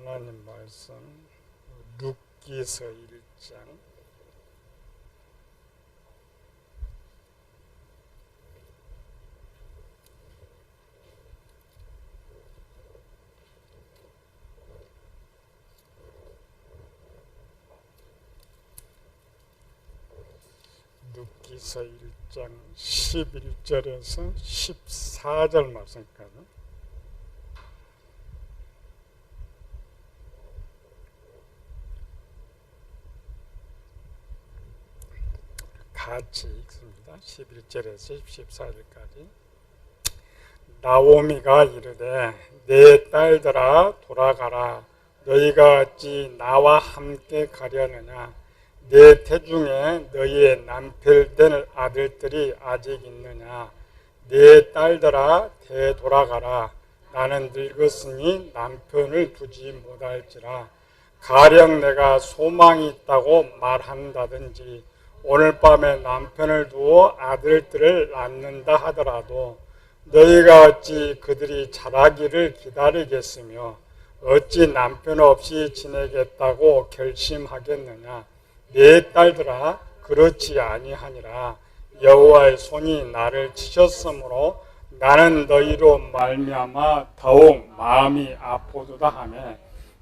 하나님 말씀 룻기서 1장 룻기서 1장 11절에서 14절 말씀까지 같이 읽습니다. 11절에서 14절까지. 나오미가 이르되 내 딸들아 돌아가라. 너희가 어찌 나와 함께 가려느냐. 내 태중에 너희의 남편 될 아들들이 아직 있느냐. 내 딸들아 되돌아가라. 나는 늙었으니 남편을 두지 못할지라. 가령 내가 소망이 있다고 말한다든지 오늘 밤에 남편을 두어 아들들을 낳는다 하더라도 너희가 어찌 그들이 자라기를 기다리겠으며 어찌 남편 없이 지내겠다고 결심하겠느냐. 내 딸들아 그렇지 아니하니라. 여호와의 손이 나를 치셨으므로 나는 너희로 말미암아 더욱 마음이 아프도다 하며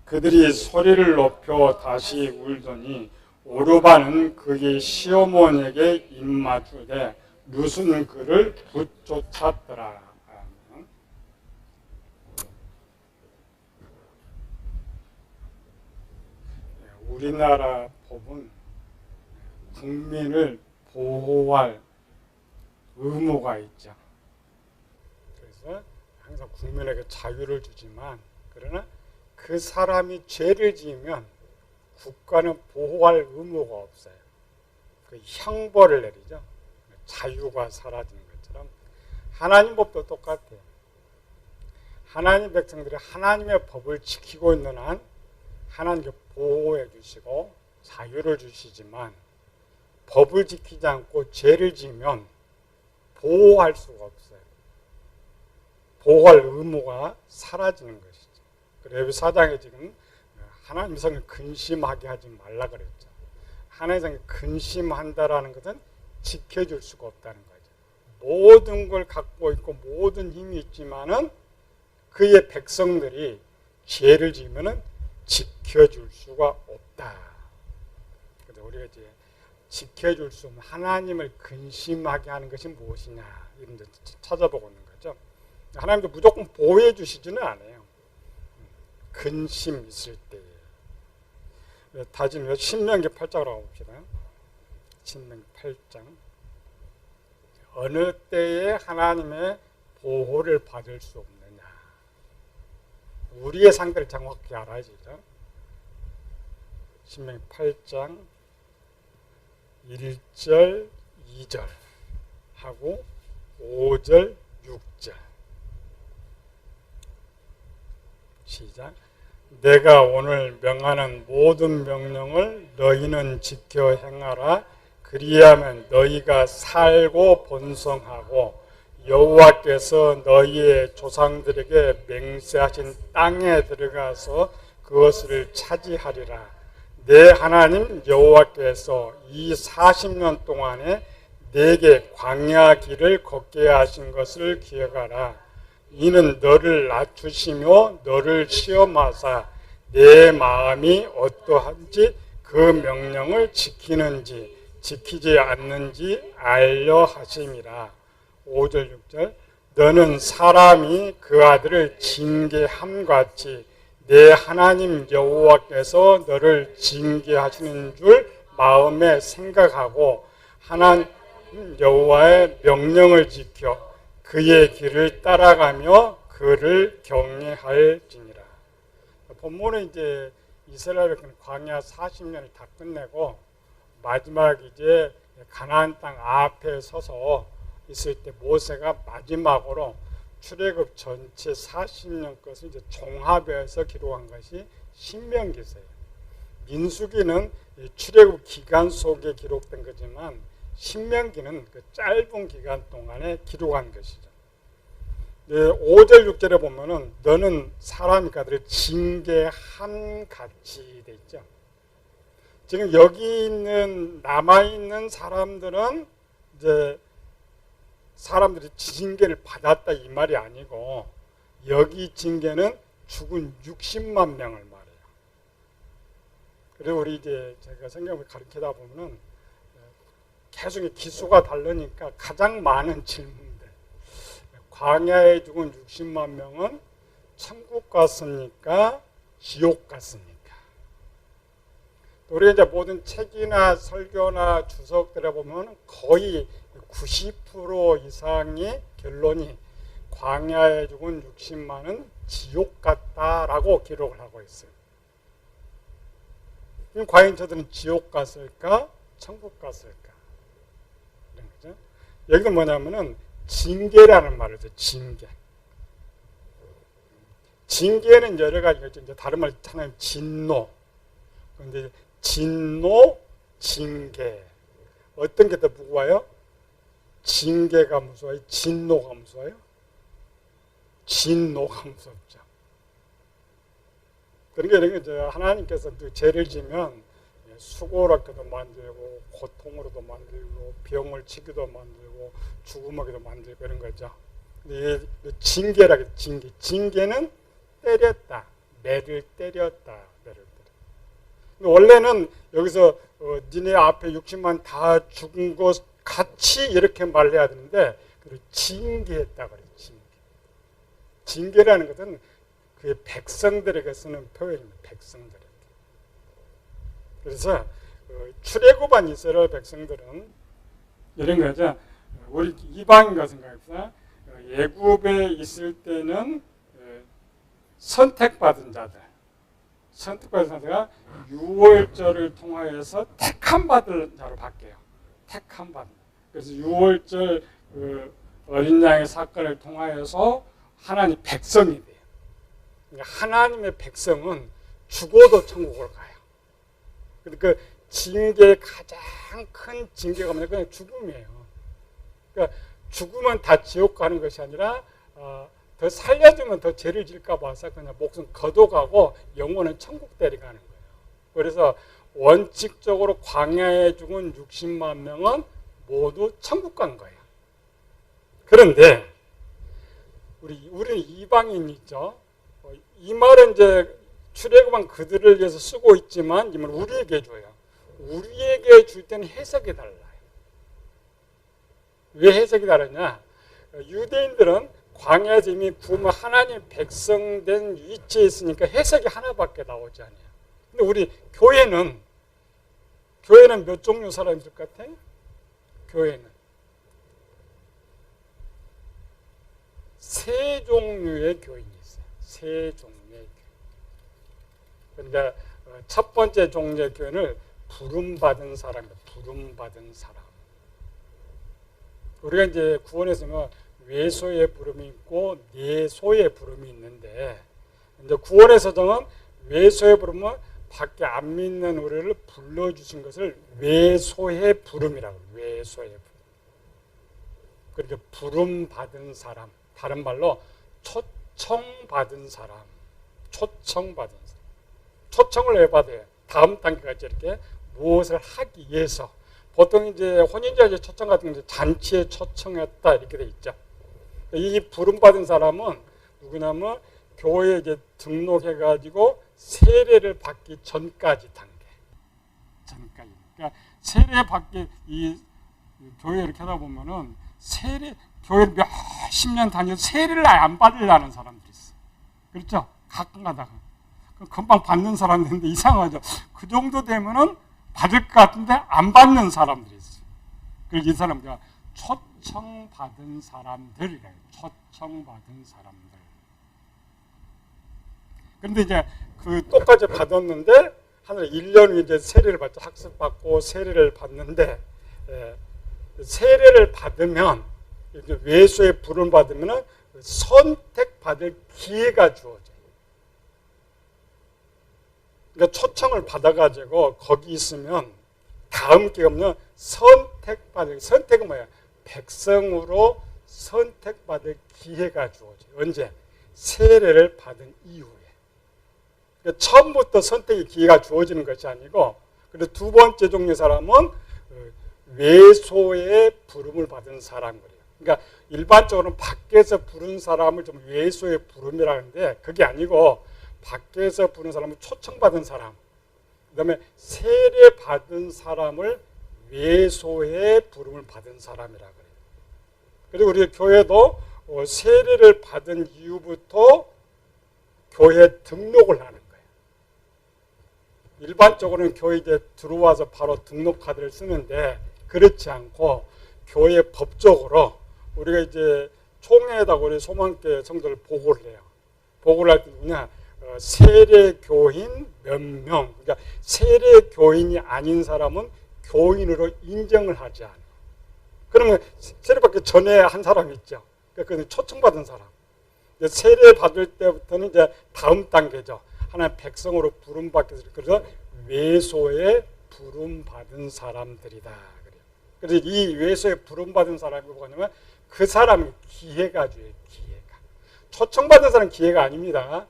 그들이 소리를 높여 다시 울더니 오르바는 그의 시어머니에게 입맞추되 룻은 그를 붙쫓았더라. 우리나라 법은 국민을 보호할 의무가 있죠. 그래서 항상 국민에게 자유를 주지만 그러나 그 사람이 죄를 지으면 국가는 보호할 의무가 없어요. 그 형벌을 내리죠. 자유가 사라지는 것처럼 하나님 법도 똑같아요. 하나님 백성들이 하나님의 법을 지키고 있는 한 하나님께 보호해 주시고 자유를 주시지만 법을 지키지 않고 죄를 지으면 보호할 수가 없어요. 보호할 의무가 사라지는 것이죠. 그래서 4장에 지금 하나님 성을 근심하게 하지 말라 그랬죠. 하나님 성을 근심한다라는 것은 지켜줄 수가 없다는 거죠. 모든 걸 갖고 있고 모든 힘이 있지만은 그의 백성들이 죄를 지으면은 지켜줄 수가 없다. 그래서 우리가 이제 지켜줄 수 없는 하나님을 근심하게 하는 것이 무엇이냐 이런 데 찾아보고 있는 거죠. 하나님도 무조건 보호해 주시지는 않아요. 근심 있을 때. 다짐 신명기 8장으로 가봅시다. 신명기 8장. 어느 때에 하나님의 보호를 받을 수 없느냐. 우리의 상태를 정확히 알아야죠. 신명기 8장 1절, 2절 하고 5절, 6절. 시작. 내가 오늘 명하는 모든 명령을 너희는 지켜 행하라. 그리하면 너희가 살고 번성하고 여호와께서 너희의 조상들에게 맹세하신 땅에 들어가서 그것을 차지하리라. 내 하나님 여호와께서 이 40년 동안에 내게 광야 길을 걷게 하신 것을 기억하라. 이는 너를 낮추시며 너를 시험하사 내 마음이 어떠한지 그 명령을 지키는지 지키지 않는지 알려 하심이라. 5절 6절. 너는 사람이 그 아들을 징계함같이 내 하나님 여호와께서 너를 징계하시는 줄 마음에 생각하고 하나님 여호와의 명령을 지켜 그의 길을 따라가며 그를 경외할지니라. 본문은 이제 이스라엘 광야 40년을 다 끝내고 마지막 이제 가나안 땅 앞에 서서 있을 때 모세가 마지막으로 출애굽 전체 40년 것을 이제 종합해서 기록한 것이 신명기서예요. 민수기는 출애굽 기간 속에 기록된 거지만 신명기는 그 짧은 기간 동안에 기록한 것이죠. 5절 6절에 보면은 너는 사람이니까 그들 징계함 같이 돼 있죠. 지금 여기 있는 남아 있는 사람들은 이제 사람들이 징계를 받았다 이 말이 아니고 여기 징계는 죽은 60만 명을 말해요. 그리고 우리 이제 제가 성경을 가르치다 보면은 계속 기수가 다르니까 가장 많은 질문들. 광야에 죽은 60만 명은 천국 갔습니까? 지옥 갔습니까? 우리 이제 모든 책이나 설교나 주석들에 보면 거의 90% 이상의 결론이 광야에 죽은 60만은 지옥 갔다라고 기록을 하고 있어요. 그럼 과연 저들은 지옥 갔을까? 천국 갔을까? 그런 거죠. 여기도 뭐냐면은 징계라는 말을 써요. 징계. 징계는 여러 가지가 있죠. 이제 다른 말 하나는 진노. 그런데 진노, 징계. 어떤 게 더 무거워요? 징계가 무서워요? 진노가 무서워요? 진노가 무섭죠. 그러니까 하나님께서 죄를 지면 수고롭게도 만들고 고통으로도 만들고 병을 치기도 만들고 죽음하기도 만들고 이런 거죠. 근데 징계라 징계. 징계는 때렸다. 매를 때렸다. 매를 때렸다. 원래는 여기서 니네 앞에 60만 다 죽은 것 같이 이렇게 말해야 되는데 징계했다 그래요. 징계. 징계라는 것은 그 백성들에게 쓰는 표현입니다. 백성들에게. 그래서 출애굽한 이스라엘 백성들은 이런 거죠. 우리 이방인과 생각해서 애굽에 있을 때는 선택받은 자들, 선택받은 자가 유월절을 통하여서 택함 받을 자로 바뀌어요. 택함 받는. 그래서 유월절 어린 양의 사건을 통하여서 하나님 백성이 돼요. 그러니까 하나님의 백성은 죽어도 천국을 가요. 그 징계의 가장 큰 징계가 뭐냐? 그냥 죽음이에요. 그러니까 죽으면 다 지옥 가는 것이 아니라 더 살려주면 더 죄를 질까 봐서 그냥 목숨 거둬가고 영혼은 천국 데려가는 거예요. 그래서 원칙적으로 광야에 죽은 60만 명은 모두 천국 간 거예요. 그런데 우리는 이방인이죠. 이 말은 이제 출애굽한 그들을 위해서 쓰고 있지만 이 말은 우리에게 줘요. 우리에게 줄 때는 해석이 달라요. 왜 해석이 다르냐? 유대인들은 광야에서 이미 구원 하나님 백성 된 위치에 있으니까 해석이 하나밖에 나오지 않아요. 근데 우리 교회는 몇 종류 사람이 있을 것 같아요? 교회는 세 종류의 교인이 있어요. 세 종류의 교인. 그러니까 첫 번째 종류의 교인을 부름받은 사람입니다. 부름받은 사람. 우리가 이제 구원에서 뭐 외소의 부름이 있고 내소의 부름이 있는데 이제 구원의 서정은 외소의 부름은 밖에 안 믿는 우리를 불러주신 것을 외소의 부름이라고 해요. 외소의 부름. 그렇게 부름받은 사람. 다른 말로 초청받은 사람. 초청받은 사람. 초청을 왜 받아요? 다음 단계까지 이렇게 무엇을 하기 위해서. 보통 이제 혼인자의 초청 같은 게 잔치에 초청했다 이렇게 돼 있죠. 이 부름받은 사람은 누구냐면 교회에 이제 등록해가지고 세례를 받기 전까지 단계. 전까지. 그러니까 세례 받기 이 교회 이렇게 하다 보면은 교회를 몇십 년 다녀도 세례를 안 받으려는 사람들이 있어. 그렇죠? 가끔 가다가 금방 받는 사람들인데 이상하죠. 그 정도 되면은 받을 것 같은데 안 받는 사람들이 있어요. 그래서 이 사람들이 초청받은 사람들이래요. 초청받은 사람들. 그런데 이제 그 똑같이 받았는데 한 1년 이제 세례를 받죠. 학습받고 세례를 받는데 세례를 받으면 외소의 부름 받으면 선택받을 기회가 주어져요. 그러니까 초청을 받아가지고 거기 있으면 다음 기회가 뭐냐? 선택은 뭐야? 백성으로 선택받을 기회가 주어져요. 언제? 세례를 받은 이후에. 그러니까 처음부터 선택의 기회가 주어지는 것이 아니고, 그리고 두 번째 종류의 사람은 외소의 부름을 받은 사람이에요. 그러니까 일반적으로는 밖에서 부른 사람을 좀 외소의 부름이라 하는데, 그게 아니고 밖에서 부른 사람을 초청받은 사람, 그 다음에 세례 받은 사람을 외소의 부름을 받은 사람이라 그래요. 그리고 우리 교회도 세례를 받은 이후부터 교회 등록을 하는 거예요. 일반적으로는 교회에 들어와서 바로 등록 카드를 쓰는데, 그렇지 않고 교회 법적으로 우리가 이제 총회에다가 우리 소망교회 성도를 보고를 해요. 보고를 할 때 뭐냐, 세례교인 몇 명, 그러니까 세례교인이 아닌 사람은 교인으로 인정을 하지 않아요. 그러면 세례받기 전에 한 사람이 있죠. 그건 초청받은 사람. 세례 받을 때부터는 이제 다음 단계죠. 하나님 백성으로 부름받게 돼서, 그래서 외소에 부름받은 사람들이다. 그래서 이 외소에 부름받은 사람이 뭐냐면 그 사람이 기회가 줘요. 기회가. 초청받은 사람은 기회가 아닙니다.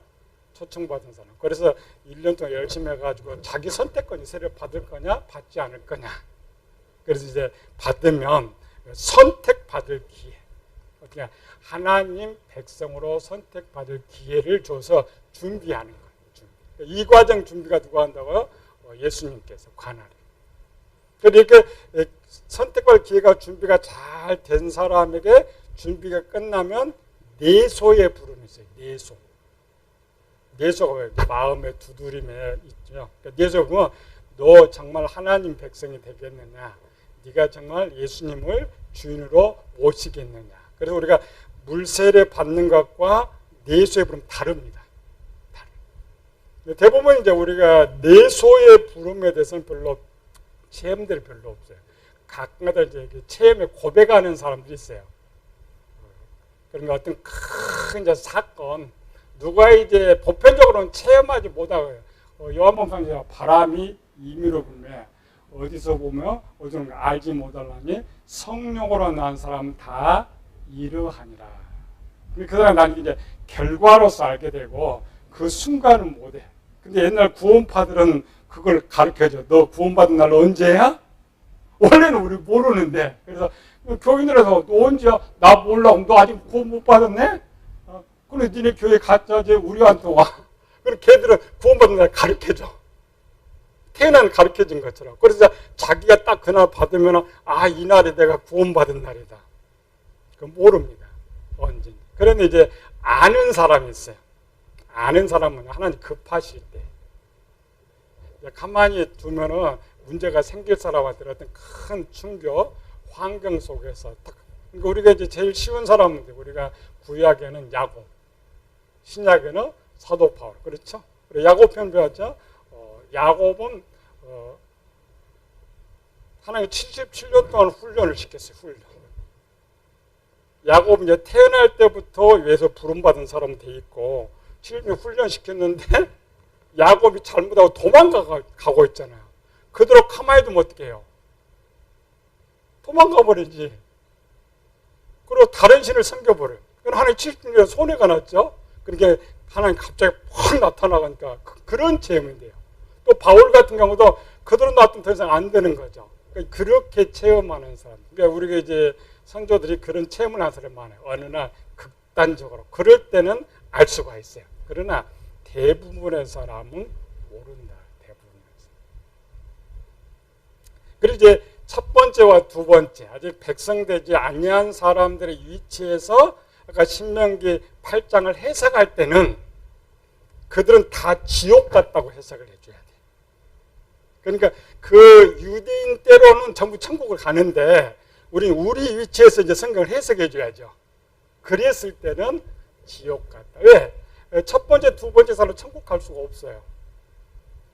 초청받은 사람. 그래서 1년 동안 열심히 해가지고 자기 선택권이 세례 받을 거냐 받지 않을 거냐. 그래서 이제 받으면 선택받을 기회. 어떻게 하나님 백성으로 선택받을 기회를 줘서 준비하는 거예요. 이 과정 준비가 누가 한다고요? 예수님께서 관할을. 그러니까 이렇게 선택받을 기회가 준비가 잘 된 사람에게 준비가 끝나면 내소의 부름이 있어요. 내소. 내소가 마음의 두드림에 있죠. 그러니까 내소 보면 너 정말 하나님 백성이 되겠느냐? 네가 정말 예수님을 주인으로 모시겠느냐? 그래서 우리가 물세례 받는 것과 내소의 부름 다릅니다. 대부분 이제 우리가 내소의 부름에 대해서는 별로 체험들이 별로 없어요. 가끔가다 이제 체험에 고백하는 사람들이 있어요. 그러니까 어떤 큰 이제 사건, 누가 이제 보편적으로는 체험하지 못하고요. 요한복음에 바람이 임의로 불매, 어디서 보면 어디서 알지 못하려니 성령으로 난 사람 다 이러하니라. 그 사람 난 이제 결과로서 알게 되고 그 순간은 못해. 근데 옛날 구원파들은 그걸 가르쳐줘. 너 구원받은 날 언제야? 원래는 우리 모르는데. 그래서 교인들에서 너 언제야? 나 몰라. 너 아직 구원 못 받았네? 그래 니네 교회 갔자지 우리한테 와. 그럼 걔들은 구원받은 날 가르쳐줘. 태어나는 가르쳐준 것처럼. 그래서 자기가 딱 그날 받으면 아, 이날이 내가 구원받은 날이다. 그건 모릅니다. 언제. 그런데 이제 아는 사람이 있어요. 아는 사람은 하나님 급하실 때. 가만히 두면은 문제가 생길 사람한테 어떤 큰 충격, 환경 속에서 딱. 그러니까 우리가 이제 제일 쉬운 사람인데 우리가 구약에는 야곱, 신약에는 사도 바울, 그렇죠? 야곱 편 배웠죠? 야곱은 하나님 77년 동안 훈련을 시켰어요. 훈련. 야곱은 이제 태어날 때부터 위에서 부름받은 사람 돼 있고 7년 훈련 시켰는데 야곱이 잘못하고 도망가고 있잖아요. 그대로 가만히 두면 어떻게 해요? 도망가 버리지. 그리고 다른 신을 섬겨버려요. 그럼 하나님 70년 손해가 났죠. 그러니까 하나님 갑자기 확 나타나니까 그런 체험인데요. 또 바울 같은 경우도 그대로 놔두면 더 이상 안 되는 거죠. 그러니까 그렇게 체험하는 사람. 그러니까 우리가 이제 성도들이 그런 체험을 하는 사람이 많아요. 어느 날 극단적으로. 그럴 때는 알 수가 있어요. 그러나 대부분의 사람은 모른다. 대부분에서. 그리고 이제 첫 번째와 두 번째, 아직 백성되지 아니한 사람들의 위치에서 아까 신명기 8장을 해석할 때는 그들은 다 지옥 같다고 해석을 해줘야 돼. 그러니까 그 유대인 때로는 전부 천국을 가는데 우리 위치에서 이제 성경을 해석해 줘야죠. 그랬을 때는 지옥 같다. 왜? 첫 번째, 두 번째 사람은 천국 갈 수가 없어요.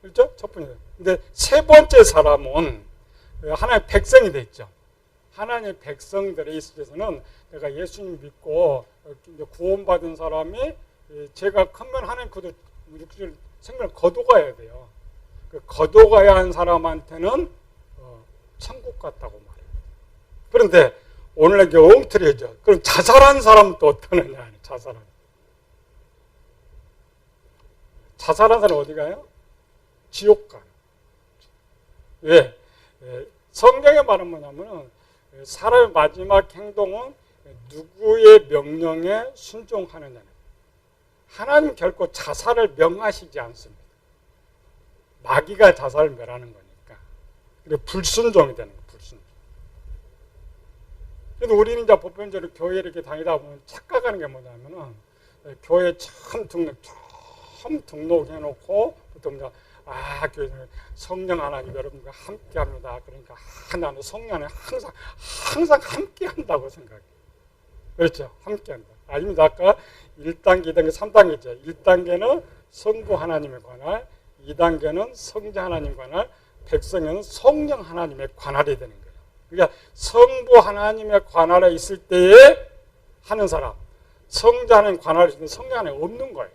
그렇죠? 첫 번째. 근데 세 번째 사람은 하나님의 백성이 됐죠. 하나님의 백성들에 있어서는 내가 예수님 믿고 구원받은 사람이 제가 크면 하나님 그도 생명을 거둬가야 돼요. 거둬가야 한 사람한테는 천국 같다고 말해요. 그런데 오늘에게 엉터리해져. 그럼 자살한 사람은 또 어떠느냐? 자살한 사람 어디 가요? 지옥 가요. 왜? 성경의 말은 뭐냐면은 사람의 마지막 행동은 누구의 명령에 순종하느냐. 하나님 결코 자살을 명하시지 않습니다. 마귀가 자살을 멸하는 거니까. 그리고 불순종이 되는 거예요. 불순종. 그래서 우리는 이제 보편적으로 교회 이렇게 다니다 보면 착각하는 게 뭐냐면은 교회 처음 등록해놓고 보통 이제 교회는 성령 하나님 여러분과 함께합니다. 그러니까 나는 성령 하나님 항상 함께한다고 생각해요. 그렇죠? 함께한다. 아닙니다. 아까 1단계, 2단계, 3단계죠. 1단계는 성부 하나님에 관할, 2단계는 성자 하나님에 관할, 백성에는 성령 하나님에 관할이 되는 거예요. 그러니까 성부 하나님의 관할에 있을 때에 하는 사람, 성자 하나님 관할에 있을 때 성령 하나님 없는 거예요.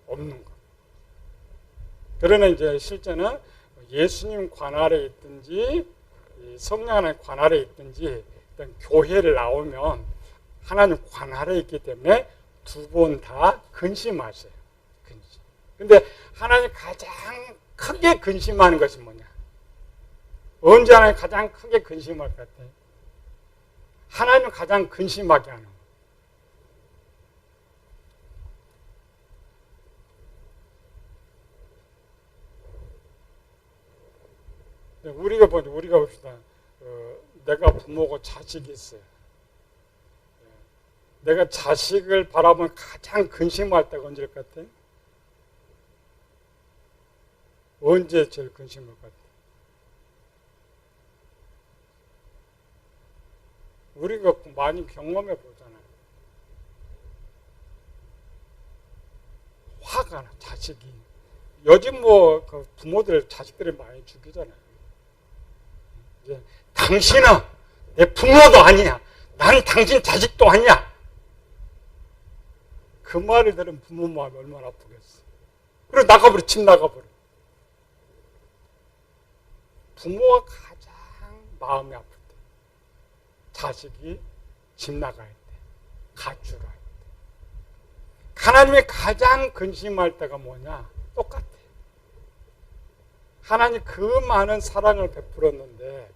없는 거. 그러나 이제 실제는 예수님 관할에 있든지 성령 하나님 관할에 있든지 일단 교회를 나오면 하나님 관할에 있기 때문에 두 분 다 근심하세요. 근심. 근데 하나님 가장 크게 근심하는 것이 뭐냐? 언제 하나님 가장 크게 근심할 것 같아요? 하나님 가장 근심하게 하는 거. 우리가 봅시다. 내가 부모고 자식이 있어요. 내가 자식을 바라보면 가장 근심할 때가 언제일 것 같아요? 언제 제일 근심할 것 같아요? 우리가 많이 경험해 보잖아요. 화가 나, 자식이. 요즘 그 부모들 자식들이 많이 죽이잖아요. 이제 당신은 내 부모도 아니야. 나는 당신 자식도 아니야. 그 말을 들으면 부모 마음이 얼마나 아프겠어. 그리고 나가버려, 집 나가버려. 부모가 가장 마음이 아플 때. 자식이 집 나갈 때. 가출할 때. 하나님이 가장 근심할 때가 뭐냐? 똑같아. 하나님 그 많은 사랑을 베풀었는데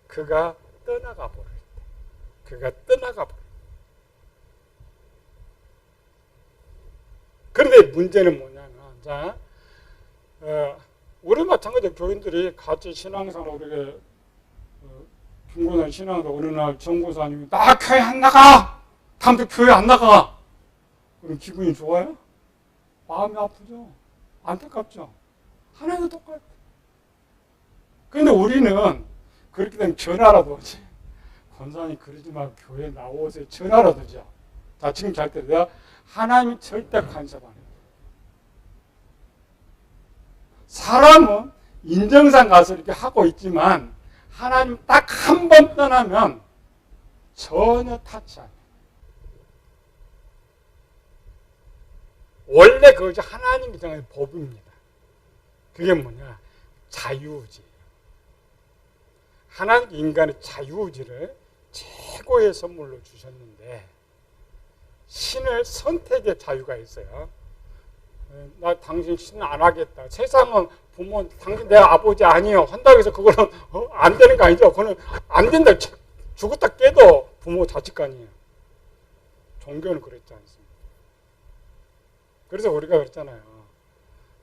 그가 떠나가 버릴 때. 그가 떠나가 버릴 때. 그런데 문제는 뭐냐면, 자, 우리 마찬가지로 교인들이 같이 신앙생활, 우리가 중고등 신앙도 어느 날 정보사님이 나 교회 안 나가! 다음부터 교회 안 나가! 그럼 기분이 좋아요? 마음이 아프죠? 안타깝죠? 하나도 똑같아. 그런데 우리는 그렇게 되면 전화라도 하지. 권사님 그러지 말고 교회 나오세요. 전화라도 하죠. 자, 지금 잘 때 내가 하나님이 절대 간섭 안 해요. 사람은 인정상 가서 이렇게 하고 있지만 하나님 딱 한 번 떠나면 전혀 타치 안 해요. 원래 그것이 하나님이 정한 법입니다. 그게 뭐냐? 자유의지예요. 하나님 인간의 자유의지를 최고의 선물로 주셨는데 신을 선택의 자유가 있어요. 나 당신 신 안 하겠다. 세상은 부모 당신 내 아버지 아니에요. 한다고 해서 그거는 안 되는 거 아니죠. 그거는 안 된다. 죽었다 깨도 부모 자식 아니에요. 종교는 그랬지 않습니까? 그래서 우리가 그랬잖아요.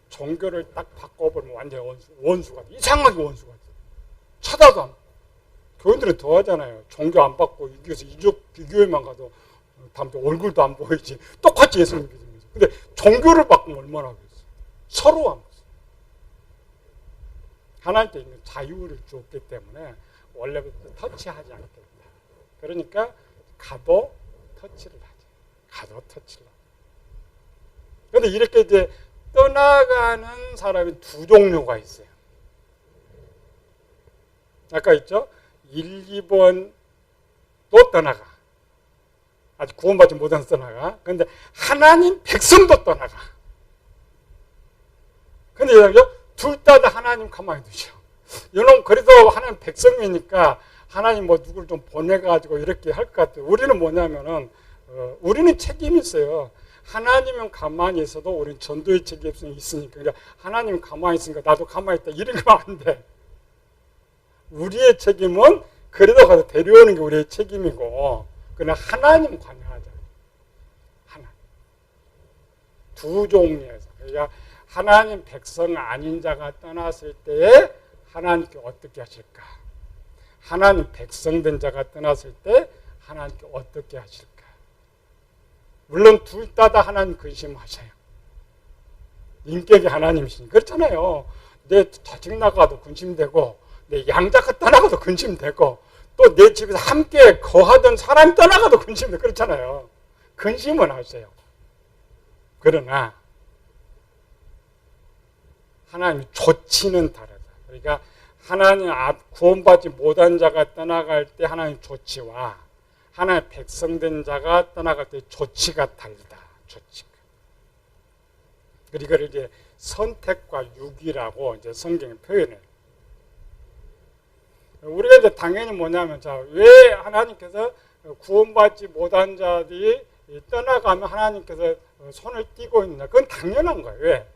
종교를 딱 바꿔버리면 완전 원수가 돼. 이상하게 원수가 돼. 쳐다도 안. 교인들은 더 하잖아요. 종교 안 받고 이교에서 비교회만 가도 다음부터 얼굴도 안 보이지. 똑같이 예수님 믿으면서. 근데 종교를 바꾸면 얼마나 하겠어. 서로 하면서. 하나님께 있는 자유를 줬기 때문에 원래부터 터치하지 않겠다. 그러니까 가도 터치를 하지. 가도 터치를 하지. 그런데 이렇게 이제 떠나가는 사람이 두 종류가 있어요. 아까 있죠? 1, 2번도 떠나가. 아직 구원받지 못해서 떠나가. 그런데 하나님 백성도 떠나가. 근데 둘 다 하나님 가만히 두죠. 여러분, 그래도 하나님 백성이니까 하나님 뭐 누굴 좀 보내가지고 이렇게 할 것 같아요. 우리는 뭐냐면은 우리는 책임이 있어요. 하나님은 가만히 있어도 우리는 전도의 책임이 있으니까. 그러니까 하나님은 가만히 있으니까 나도 가만히 있다 이런 거 안 돼. 우리의 책임은 그래도 가서 데려오는 게 우리의 책임이고, 그러나 하나님 관여하자. 하나님. 두 종류에서. 그러니까 하나님 백성 아닌 자가 떠났을 때에 하나님께 어떻게 하실까? 하나님 백성된 자가 떠났을 때 하나님께 어떻게 하실까? 물론 둘 다 하나님 근심하셔요. 인격이 하나님이시니 그렇잖아요. 내 자식 나가도 근심되고 내 양자가 떠나가도 근심되고 또 내 집에서 함께 거하던 사람이 떠나가도 근심되고 그렇잖아요. 근심은 하세요. 그러나 하나님의 조치는 다르다. 그러니까 하나님 구원받지 못한 자가 떠나갈 때 하나님 조치와 하나님 백성된 자가 떠나갈 때 조치가 다르다. 조치가. 그리고 이제 선택과 유기라고 이제 성경에 표현해요. 우리가 이제 당연히 뭐냐면, 자, 왜 하나님께서 구원받지 못한 자들이 떠나가면 하나님께서 손을 띄고 있느냐? 그건 당연한 거예요. 왜?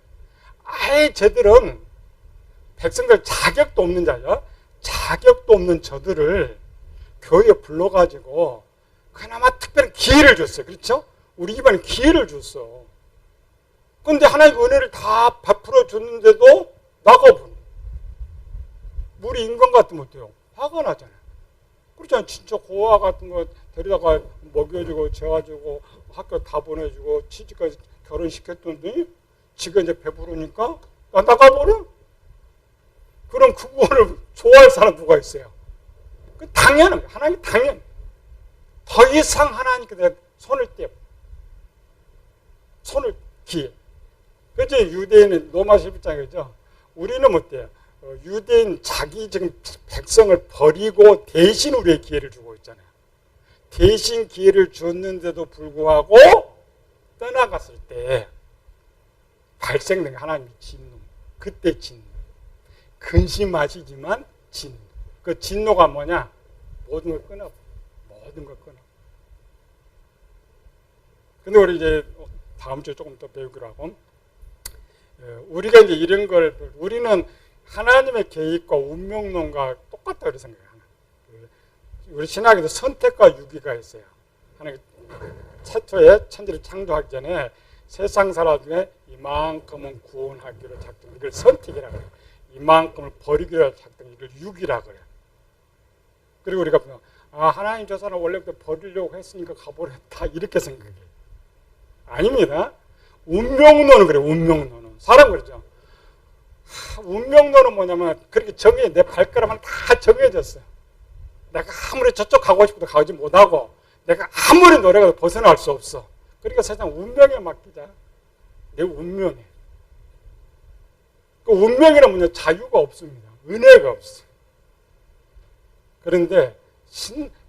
아예 쟤들은 백성들 자격도 없는 자죠. 자격도 없는 저들을 교회에 불러가지고 그나마 특별한 기회를 줬어요. 그렇죠? 우리 집안에 기회를 줬어. 그런데 하나님 은혜를 다 베풀어 줬는데도 나가버려. 우리 인간 같으면 어때요? 화가 나잖아요. 그렇잖아요. 진짜 고아 같은 거 데리다가 먹여주고 재워주고 학교 다 보내주고 취직까지 결혼시켰더니 지가 이제 배부르니까 나가버려? 그럼 그거를 좋아할 사람 누가 있어요? 그 당연한 거예요. 하나님 당연. 더 이상 하나님께 손을 떼요. 손을 기해. 그죠? 유대인은 로마 11장이죠. 우리는 어때요? 유대인 자기 지금 백성을 버리고 대신 우리의 기회를 주고 있잖아요. 대신 기회를 줬는데도 불구하고 떠나갔을 때 발생된 하나님의 진노. 그때 진노. 근심하시지만 진노. 그 진노가 뭐냐? 모든 걸 끊어. 모든 걸 끊어. 근데 우리 이제 다음 주에 조금 더 배우기로 하고, 우리가 이제 이런 걸, 우리는 하나님의 계획과 운명론과 똑같다 이렇게 생각해요. 우리 신학에도 선택과 유기가 있어요. 하나님 최초에 천지를 창조하기 전에 세상 사람 중에 이만큼은 구원하기로 작정. 이걸 선택이라고 해요. 이만큼을 버리기로 작정. 이걸 유기라고 그래요. 그리고 우리가 하나님 저 사람 원래부터 버리려고 했으니까 가버렸다 이렇게 생각해요. 아닙니다. 운명론은 그래요. 운명론은. 사람 그러죠. 운명론은 뭐냐면 그렇게 내 발걸음은 다 정해졌어요. 내가 아무리 저쪽 가고 싶어도 가지 못하고 내가 아무리 노력해도 벗어날 수 없어. 그러니까 세상 운명에 맡기자. 내 운명에. 그 운명이란 뭐냐? 자유가 없습니다. 은혜가 없어. 그런데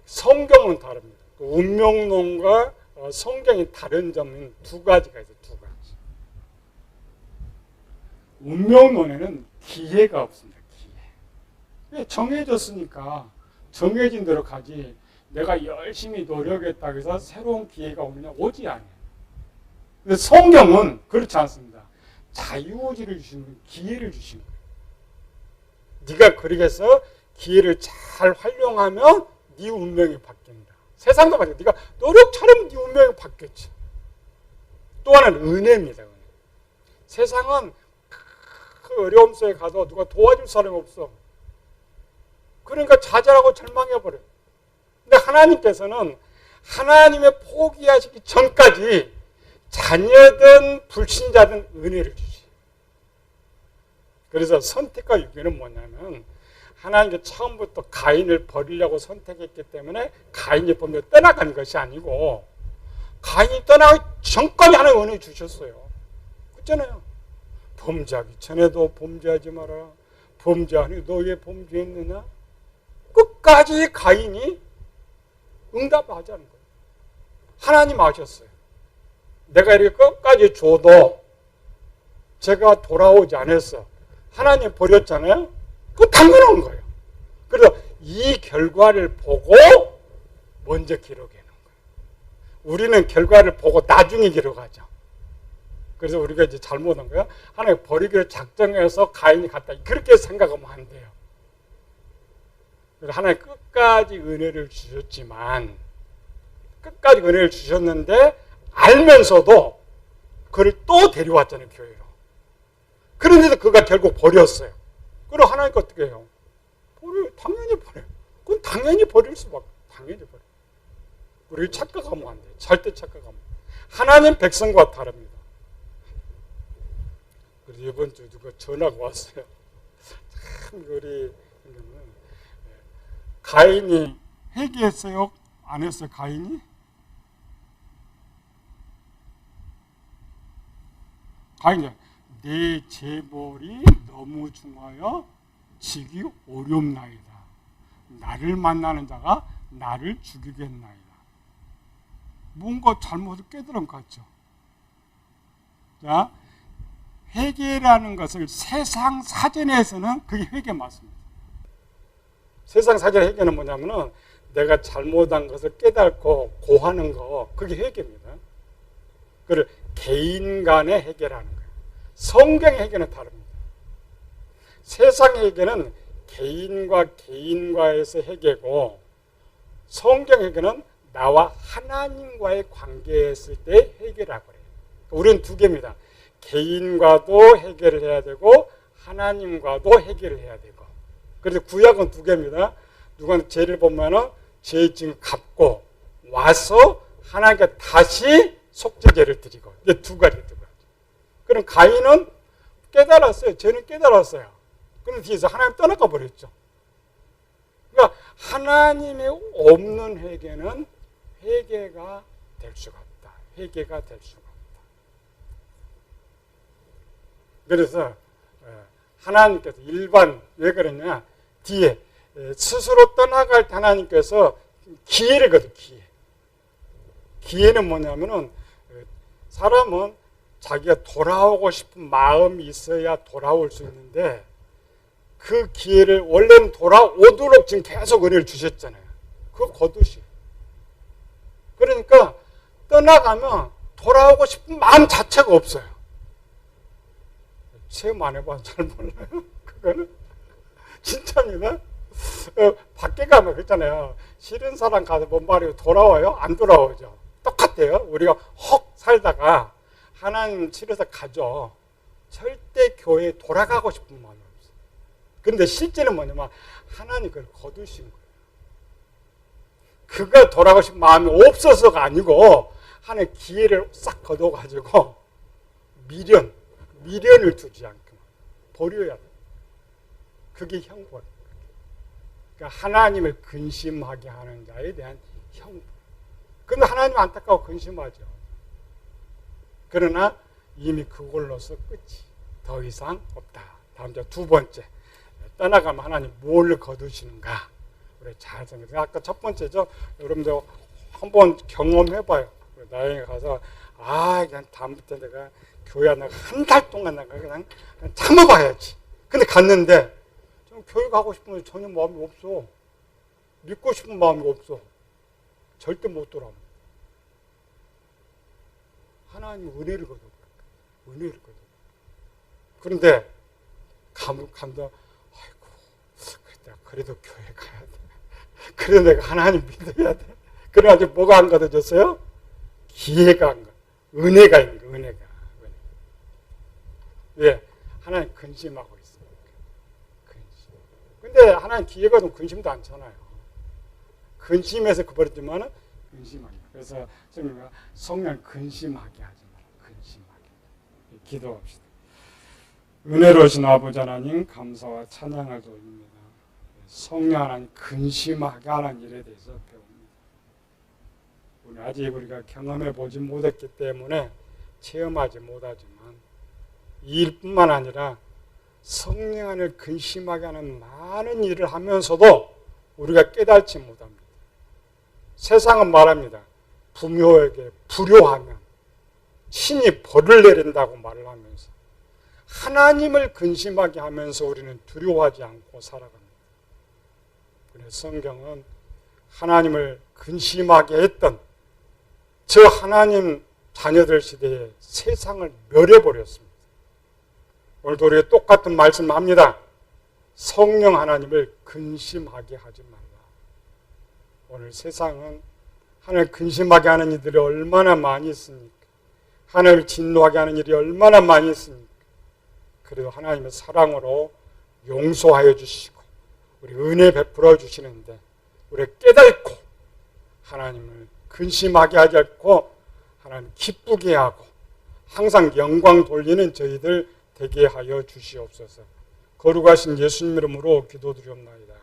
성경은 다릅니다. 그 운명론과 성경이 다른 점은 두 가지가 있어요. 두 가지. 운명론에는 기회가 없습니다. 기회. 정해졌으니까 정해진 대로 가지. 내가 열심히 노력했다고 해서 새로운 기회가 오지 않아요. 근데 성경은 그렇지 않습니다. 자유의지를 주시는 거예요. 기회를 주시는 거예요. 네가 그렇게 해서 기회를 잘 활용하면 네 운명이 바뀐다. 세상도 바뀌어. 네가 노력 잘하면 네 운명이 바뀌었지. 또 하나는 은혜입니다. 은혜. 세상은 그 어려움 속에 가도 누가 도와줄 사람이 없어. 그러니까 좌절하고 절망해버려. 근데 하나님께서는 하나님의 포기하시기 전까지 자녀든 불신자든 은혜를 주시. 그래서 선택과 유기는 뭐냐면 하나님께 처음부터 가인을 버리려고 선택했기 때문에 가인이 범죄 떠나간 것이 아니고 가인이 떠나기 전까지 하나님 은혜 주셨어요. 그렇잖아요. 범죄하기 전에도 범죄하지 마라. 범죄하니 너 왜 범죄했느냐? 끝까지 가인이 응답하자는 거예요. 하나님 아셨어요. 내가 이렇게 끝까지 줘도 제가 돌아오지 않았어. 하나님 버렸잖아요. 그거 당연한 거예요. 그래서 이 결과를 보고 먼저 기록해 놓은 거예요. 우리는 결과를 보고 나중에 기록하죠. 그래서 우리가 이제 잘못한 거야. 하나님 버리기를 작정해서 가인이 갔다. 그렇게 생각하면 안 돼요. 하나님 끝까지 은혜를 주셨지만, 끝까지 은혜를 주셨는데 알면서도 그를 또 데려왔잖아요, 교회로. 그런데도 그가 결국 버렸어요. 그럼 하나님께 어떻게 해요? 당연히 버려요. 그건 당연히 버릴 수밖에. 당연히 버려요. 우리 착각하면 안 돼요. 절대 착각하면. 하나님 백성과 다릅니다. 그래서 이번 주 누가 전화가 왔어요. 참 우리 가인이 회개했어요? 안 했어요? 가인이? 가인이 내 재벌이 너무 중하여 지기 어렵나이다. 나를 만나는 자가 나를 죽이겠나이다. 뭔가 잘못을 깨달은 것 같죠. 자, 회개라는 것을 세상 사전에서는 그게 회개 맞습니다. 세상 사전 회개는 뭐냐면은 내가 잘못한 것을 깨닫고 고하는 거, 그게 회개입니다. 그걸 개인 간의 회개라는 거예요. 성경의 회개는 다릅니다. 세상의 회개는 개인과 개인과에서 회개고, 성경 회개는 나와 하나님과의 관계에 있을 때 회개라고 해요. 우리는 두 개입니다. 개인과도 해결을 해야 되고 하나님과도 해결을 해야 되고. 그래서 구약은 두 개입니다. 누가 죄를 보면은 죄 지금 갚고 와서 하나님께 다시 속죄제를 드리고, 이제 두 가지. 그럼 가인은 깨달았어요. 죄는 깨달았어요. 그런데 뒤에서 하나님 떠나가 버렸죠. 그러니까 하나님이 없는 회개는 회개가 될 수가 없다. 회개가 될 수가 없다. 그래서 하나님께서 일반, 왜 그러냐, 뒤에 스스로 떠나갈 때 하나님께서 기회를 거둬. 기회는 뭐냐면은 사람은 자기가 돌아오고 싶은 마음이 있어야 돌아올 수 있는데, 그 기회를 원래는 돌아오도록 지금 계속 은혜를 주셨잖아요. 그거 거두시. 그러니까 떠나가면 돌아오고 싶은 마음 자체가 없어요. 체험 안 해봐서 잘 몰라요. 그거는 진짜입니다. 밖에 가면 그렇잖아요. 싫은 사람 가서 뭔 말이에요? 돌아와요? 안 돌아오죠. 똑같아요. 우리가 헉 살다가 하나님 치료해서 가죠. 절대 교회에 돌아가고 싶은 마음이 없어요. 그런데 실제는 뭐냐면 하나님 그걸 거두신 거예요. 그가 돌아가고 싶은 마음이 없어서가 아니고 하나님 기회를 싹 거둬가지고 미련을 두지 않게 버려야 돼. 그게 형벌. 그러니까 하나님을 근심하게 하는 자에 대한 형벌. 그런데 하나님 안타까워 근심하죠. 그러나 이미 그걸로서 끝이 더 이상 없다. 다음 주 두 번째, 떠나가면 하나님 뭘 거두시는가? 우리 잘 생각해요. 아까 첫 번째죠. 여러분들 한번 경험해봐요. 나중에 가서 그냥 다음부터 내가 교회 한 달 동안 내가 그냥 참아봐야지. 근데 갔는데 좀 교회 가고 싶으면 전혀 마음이 없어. 믿고 싶은 마음이 없어. 절대 못 돌아옵니다. 하나님 은혜를 거둬. 은혜를 거둬. 그런데 감도 그래도 교회 가야 돼. 그래도 내가 하나님 믿어야 돼. 그래가지고 뭐가 안 거둬졌어요? 기회가 안 가. 은혜가 있는 거, 은혜가. 왜? 하나님 근심하고 있으니까. 근심. 근데 하나님 기회가 좀 근심도 않잖아요. 근심해서 그버렸지만은 근심하게. 그래서 성령 근심하게 하지 마라. 근심하게. 기도합시다. 은혜로우신 아버지 하나님 감사와 찬양을 드립니다. 성령 하나님 근심하게 하는 일에 대해서 배웁니다. 우리 아직 우리가 경험해 보지 못했기 때문에 체험하지 못하지만 이 일뿐만 아니라 성령 안을 근심하게 하는 많은 일을 하면서도 우리가 깨닫지 못합니다. 세상은 말합니다. 부묘에게 불효하면 신이 벌을 내린다고 말을 하면서 하나님을 근심하게 하면서 우리는 두려워하지 않고 살아갑니다. 성경은 하나님을 근심하게 했던 저 하나님 자녀들 시대에 세상을 멸해버렸습니다. 오늘도 우리가 똑같은 말씀합니다. 성령 하나님을 근심하게 하지 말라. 오늘 세상은 하나님을 근심하게 하는 이들이 얼마나 많이 있습니까? 하나님을 진노하게 하는 일이 얼마나 많이 있습니까? 그래도 하나님의 사랑으로 용서하여 주시고 우리 은혜 베풀어 주시는데 우리가 깨닫고 하나님을 근심하게 하지 않고 하나님 기쁘게 하고 항상 영광 돌리는 저희들 되게 하여 주시옵소서. 거룩하신 예수님 이름으로 기도드리옵나이다.